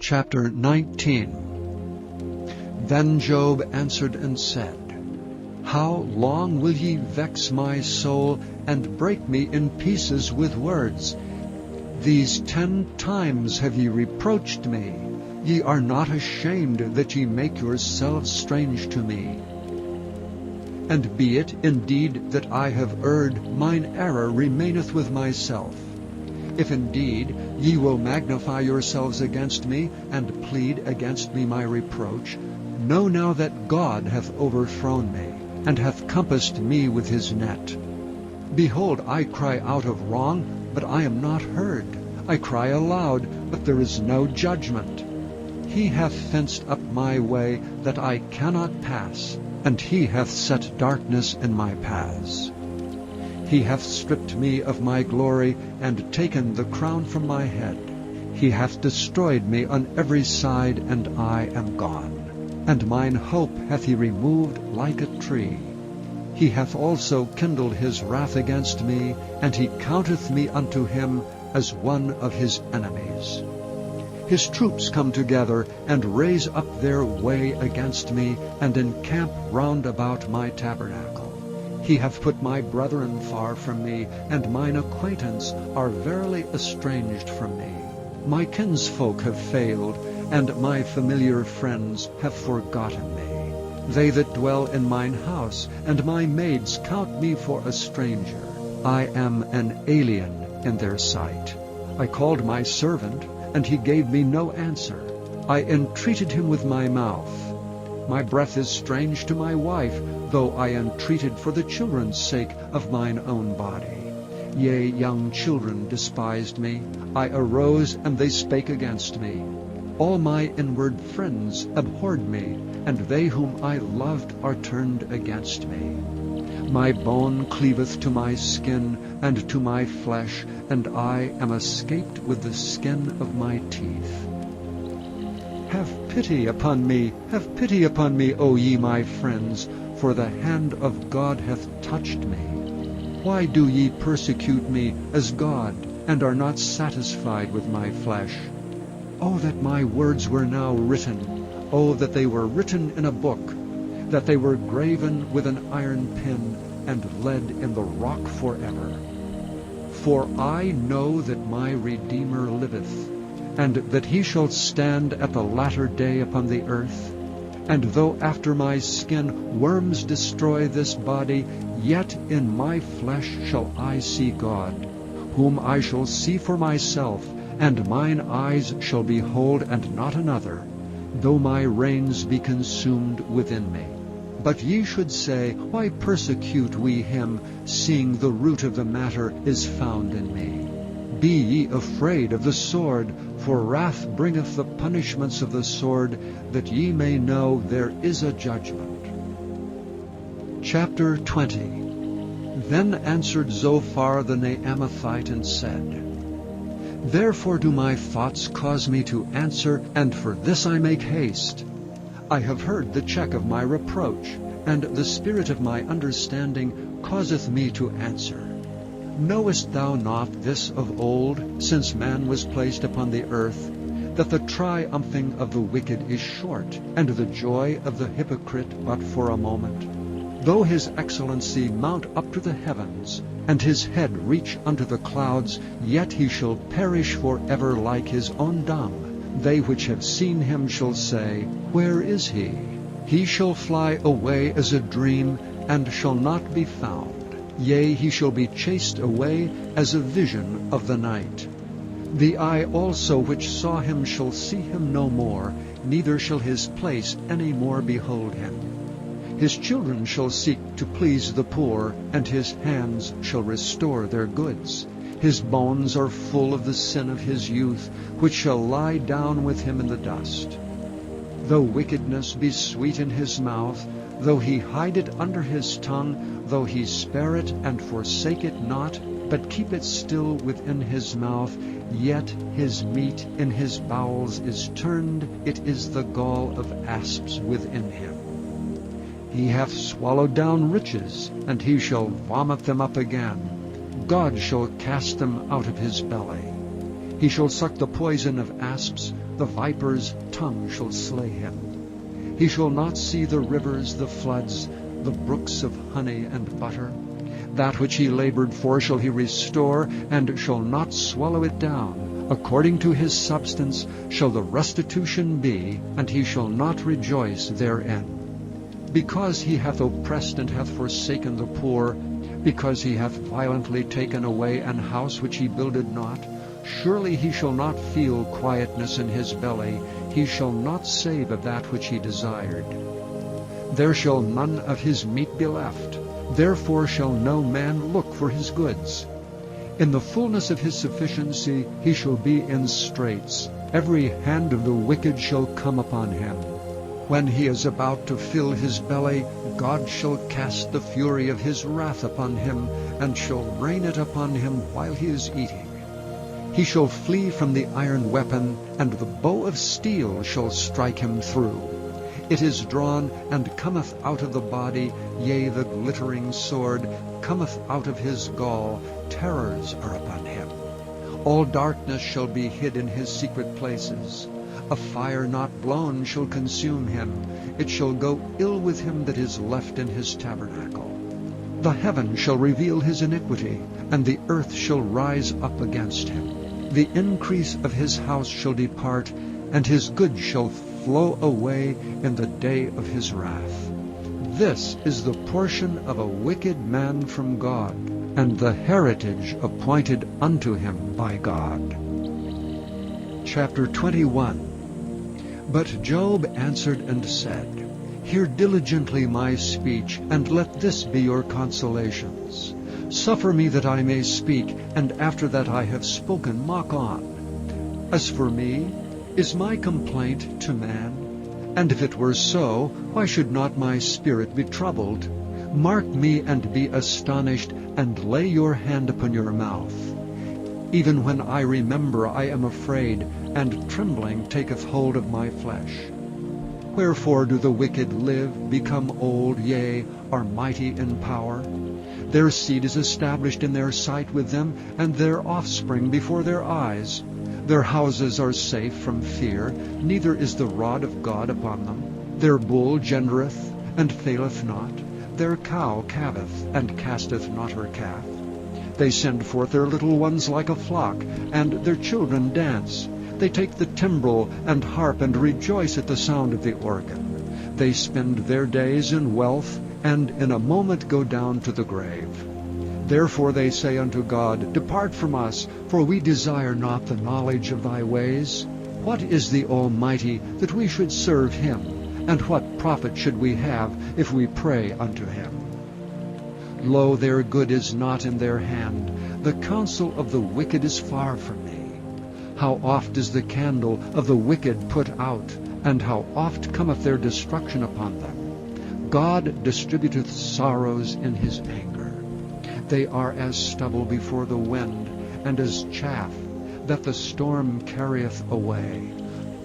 Chapter 19. Then Job answered and said, How long will ye vex my soul, and break me in pieces with words? These 10 times have ye reproached me. Ye are not ashamed that ye make yourselves strange to me. And be it indeed that I have erred, mine error remaineth with myself. If indeed ye will magnify yourselves against me, and plead against me my reproach, know now that God hath overthrown me, and hath compassed me with his net. Behold, I cry out of wrong, but I am not heard. I cry aloud, but there is no judgment. He hath fenced up my way, that I cannot pass, and he hath set darkness in my paths. He hath stripped me of my glory, and taken the crown from my head. He hath destroyed me on every side, and I am gone. And mine hope hath he removed like a tree. He hath also kindled his wrath against me, and he counteth me unto him as one of his enemies. His troops come together, and raise up their way against me, and encamp round about my tabernacle. He hath put my brethren far from me, and mine acquaintance are verily estranged from me. My kinsfolk have failed, and my familiar friends have forgotten me. They that dwell in mine house, and my maids count me for a stranger. I am an alien in their sight. I called my servant, and he gave me no answer. I entreated him with my mouth. My breath is strange to my wife, though I entreated for the children's sake of mine own body. Yea, young children despised me. I arose, and they spake against me. All my inward friends abhorred me, and they whom I loved are turned against me. My bone cleaveth to my skin, and to my flesh, and I am escaped with the skin of my teeth. Have pity upon me, O ye my friends, for the hand of God hath touched me. Why do ye persecute me as God, and are not satisfied with my flesh? Oh, that my words were now written! Oh, that they were written in a book, that they were graven with an iron pen, and lead in the rock forever. For I know that my Redeemer liveth, and that he shall stand at the latter day upon the earth. And though after my skin worms destroy this body, yet in my flesh shall I see God, whom I shall see for myself, and mine eyes shall behold and not another, though my reins be consumed within me. But ye should say, Why persecute we him, seeing the root of the matter is found in me? Be ye afraid of the sword, for wrath bringeth the punishments of the sword, that ye may know there is a judgment. Chapter 20. Then answered Zophar the Naamathite and said, Therefore do my thoughts cause me to answer, and for this I make haste. I have heard the check of my reproach, and the spirit of my understanding causeth me to answer. Knowest thou not this of old, since man was placed upon the earth, that the triumphing of the wicked is short, and the joy of the hypocrite but for a moment? Though his excellency mount up to the heavens, and his head reach unto the clouds, yet he shall perish forever like his own dung. They which have seen him shall say, Where is he? He shall fly away as a dream, and shall not be found. Yea, he shall be chased away as a vision of the night. The eye also which saw him shall see him no more, neither shall his place any more behold him. His children shall seek to please the poor, and his hands shall restore their goods. His bones are full of the sin of his youth, which shall lie down with him in the dust. Though wickedness be sweet in his mouth, though he hide it under his tongue, though he spare it and forsake it not, but keep it still within his mouth, yet his meat in his bowels is turned, it is the gall of asps within him. He hath swallowed down riches, and he shall vomit them up again. God shall cast them out of his belly. He shall suck the poison of asps, the viper's tongue shall slay him. He shall not see the rivers, the floods, the brooks of honey and butter. That which he labored for shall he restore, and shall not swallow it down. According to his substance shall the restitution be, and he shall not rejoice therein. Because he hath oppressed and hath forsaken the poor, because he hath violently taken away an house which he builded not, surely he shall not feel quietness in his belly, he shall not save of that which he desired. There shall none of his meat be left, therefore shall no man look for his goods. In the fullness of his sufficiency he shall be in straits, every hand of the wicked shall come upon him. When he is about to fill his belly, God shall cast the fury of his wrath upon him, and shall rain it upon him while he is eating. He shall flee from the iron weapon, and the bow of steel shall strike him through. It is drawn, and cometh out of the body, yea, the glittering sword cometh out of his gall, terrors are upon him. All darkness shall be hid in his secret places. A fire not blown shall consume him. It shall go ill with him that is left in his tabernacle. The heaven shall reveal his iniquity, and the earth shall rise up against him. The increase of his house shall depart, and his goods shall flow away in the day of his wrath. This is the portion of a wicked man from God, and the heritage appointed unto him by God. Chapter 21. But Job answered and said, Hear diligently my speech, and let this be your consolations. Suffer me that I may speak, and after that I have spoken, mock on. As for me, is my complaint to man? And if it were so, why should not my spirit be troubled? Mark me and be astonished, and lay your hand upon your mouth. Even when I remember, I am afraid, and trembling taketh hold of my flesh. Wherefore do the wicked live, become old, yea, are mighty in power? Their seed is established in their sight with them, and their offspring before their eyes. Their houses are safe from fear, neither is the rod of God upon them. Their bull gendereth, and faileth not. Their cow calveth, and casteth not her calf. They send forth their little ones like a flock, and their children dance. They take the timbrel and harp, and rejoice at the sound of the organ. They spend their days in wealth, and in a moment go down to the grave. Therefore they say unto God, Depart from us, for we desire not the knowledge of thy ways. What is the Almighty, that we should serve him? And what profit should we have, if we pray unto him? Lo, their good is not in their hand. The counsel of the wicked is far from me. How oft is the candle of the wicked put out, and how oft cometh their destruction upon them. God distributeth sorrows in his anger. They are as stubble before the wind, and as chaff that the storm carrieth away.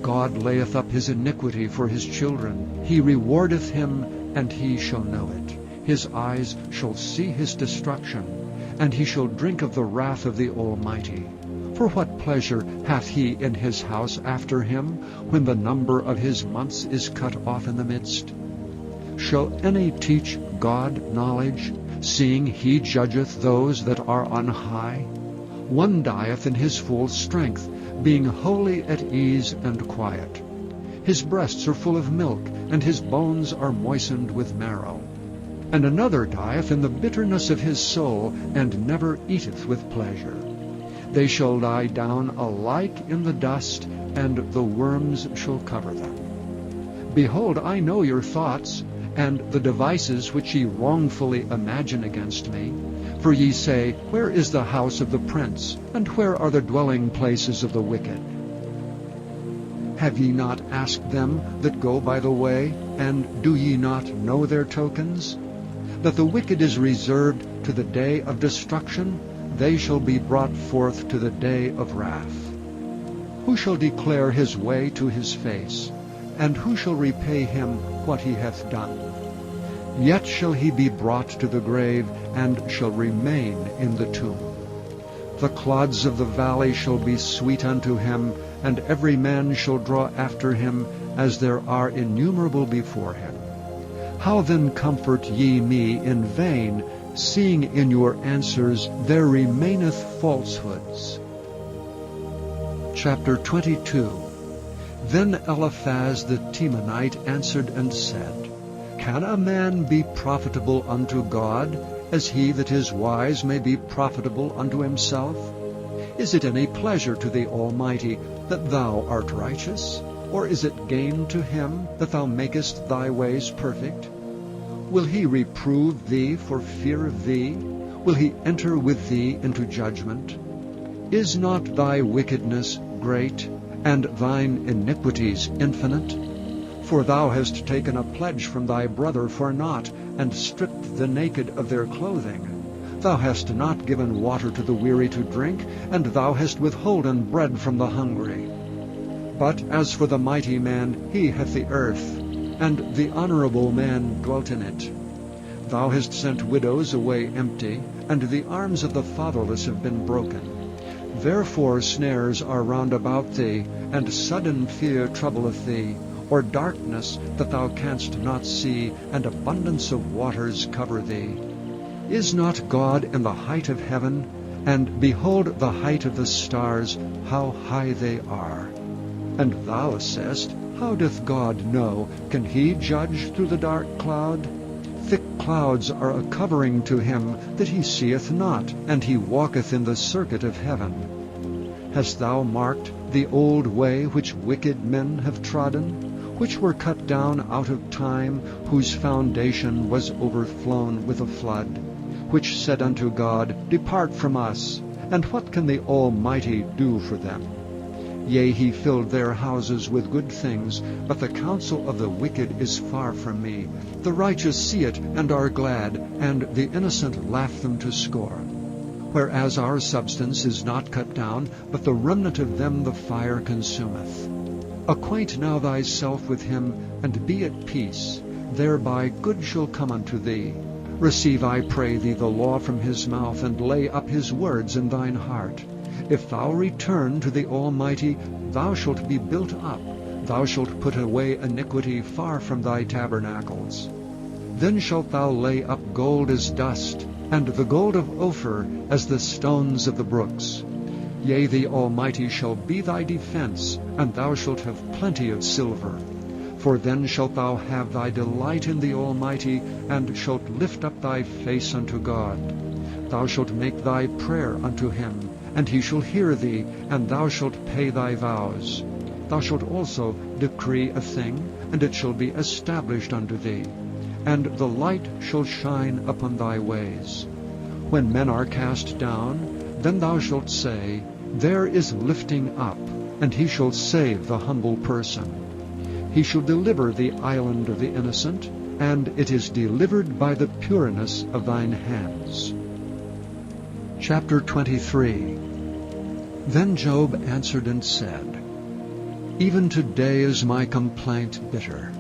God layeth up his iniquity for his children. He rewardeth him, and he shall know it. His eyes shall see his destruction, and he shall drink of the wrath of the Almighty. For what pleasure hath he in his house after him, when the number of his months is cut off in the midst? Shall any teach God knowledge, seeing he judgeth those that are on high? One dieth in his full strength, being wholly at ease and quiet. His breasts are full of milk, and his bones are moistened with marrow. And another dieth in the bitterness of his soul, and never eateth with pleasure. They shall lie down alike in the dust, and the worms shall cover them. Behold, I know your thoughts, and the devices which ye wrongfully imagine against me. For ye say, Where is the house of the prince, and where are the dwelling places of the wicked? Have ye not asked them that go by the way, and do ye not know their tokens? That the wicked is reserved to the day of destruction, they shall be brought forth to the day of wrath. Who shall declare his way to his face? And who shall repay him what he hath done? Yet shall he be brought to the grave, and shall remain in the tomb. The clods of the valley shall be sweet unto him, and every man shall draw after him, as there are innumerable before him. How then comfort ye me in vain, seeing in your answers there remaineth falsehoods? Chapter 22. Then Eliphaz the Temanite answered and said, Can a man be profitable unto God, as he that is wise may be profitable unto himself? Is it any pleasure to the Almighty that thou art righteous? Or is it gain to him that thou makest thy ways perfect? Will he reprove thee for fear of thee? Will he enter with thee into judgment? Is not thy wickedness great, and thine iniquities infinite? For thou hast taken a pledge from thy brother for naught, and stripped the naked of their clothing. Thou hast not given water to the weary to drink, and thou hast withholden bread from the hungry. But as for the mighty man, he hath the earth, and the honorable man dwelt in it. Thou hast sent widows away empty, and the arms of the fatherless have been broken. Therefore snares are round about thee, and sudden fear troubleth thee, or darkness that thou canst not see, and abundance of waters cover thee. Is not God in the height of heaven? And behold the height of the stars, how high they are. And thou sayest, How doth God know? Can he judge through the dark cloud? Thick clouds are a covering to him that he seeth not, and he walketh in the circuit of heaven. Hast thou marked the old way which wicked men have trodden, which were cut down out of time, whose foundation was overflown with a flood, which said unto God, Depart from us, and what can the Almighty do for them? Yea, he filled their houses with good things, but the counsel of the wicked is far from me. The righteous see it, and are glad, and the innocent laugh them to scorn. Whereas our substance is not cut down, but the remnant of them the fire consumeth. Acquaint now thyself with him, and be at peace. Thereby good shall come unto thee. Receive, I pray thee, the law from his mouth, and lay up his words in thine heart. If thou return to the Almighty, thou shalt be built up. Thou shalt put away iniquity far from thy tabernacles. Then shalt thou lay up gold as dust, and the gold of Ophir as the stones of the brooks. Yea, the Almighty shall be thy defense, and thou shalt have plenty of silver. For then shalt thou have thy delight in the Almighty, and shalt lift up thy face unto God. Thou shalt make thy prayer unto him, and he shall hear thee, and thou shalt pay thy vows. Thou shalt also decree a thing, and it shall be established unto thee, and the light shall shine upon thy ways. When men are cast down, then thou shalt say, There is lifting up, and he shall save the humble person. He shall deliver the island of the innocent, and it is delivered by the pureness of thine hands. Chapter 23. Then Job answered and said, Even today is my complaint bitter.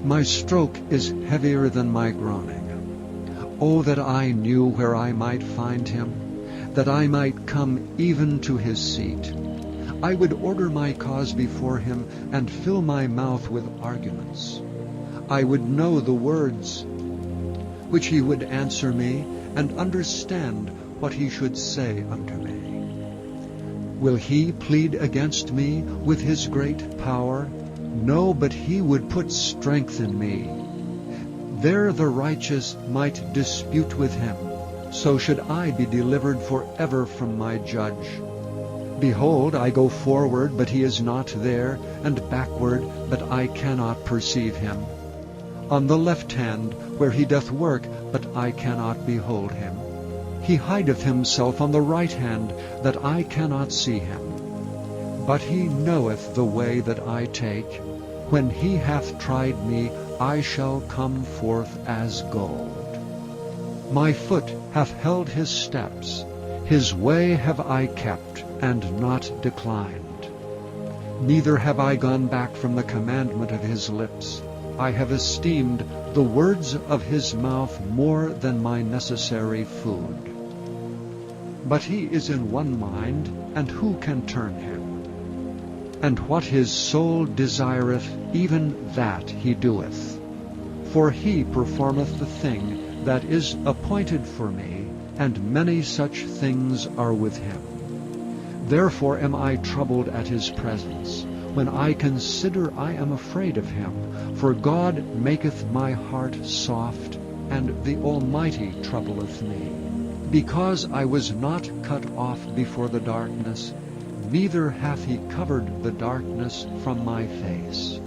My stroke is heavier than my groaning. Oh, that I knew where I might find him, that I might come even to his seat. I would order my cause before him, and fill my mouth with arguments. I would know the words which he would answer me, and understand what he should say unto me. Will he plead against me with his great power? No, but he would put strength in me. There the righteous might dispute with him. So should I be delivered forever from my judge. Behold, I go forward, but he is not there, and backward, but I cannot perceive him. On the left hand, where he doth work, but I cannot behold him. He hideth himself on the right hand, that I cannot see him. But he knoweth the way that I take. When he hath tried me, I shall come forth as gold. My foot hath held his steps. His way have I kept, and not declined. Neither have I gone back from the commandment of his lips. I have esteemed the words of his mouth more than my necessary food. But he is in one mind, and who can turn him? and what his soul desireth, even that he doeth. For he performeth the thing that is appointed for me, and many such things are with him. Therefore am I troubled at his presence. When I consider, I am afraid of him. For God maketh my heart soft, and the Almighty troubleth me. Because I was not cut off before the darkness, neither hath he covered the darkness from my face.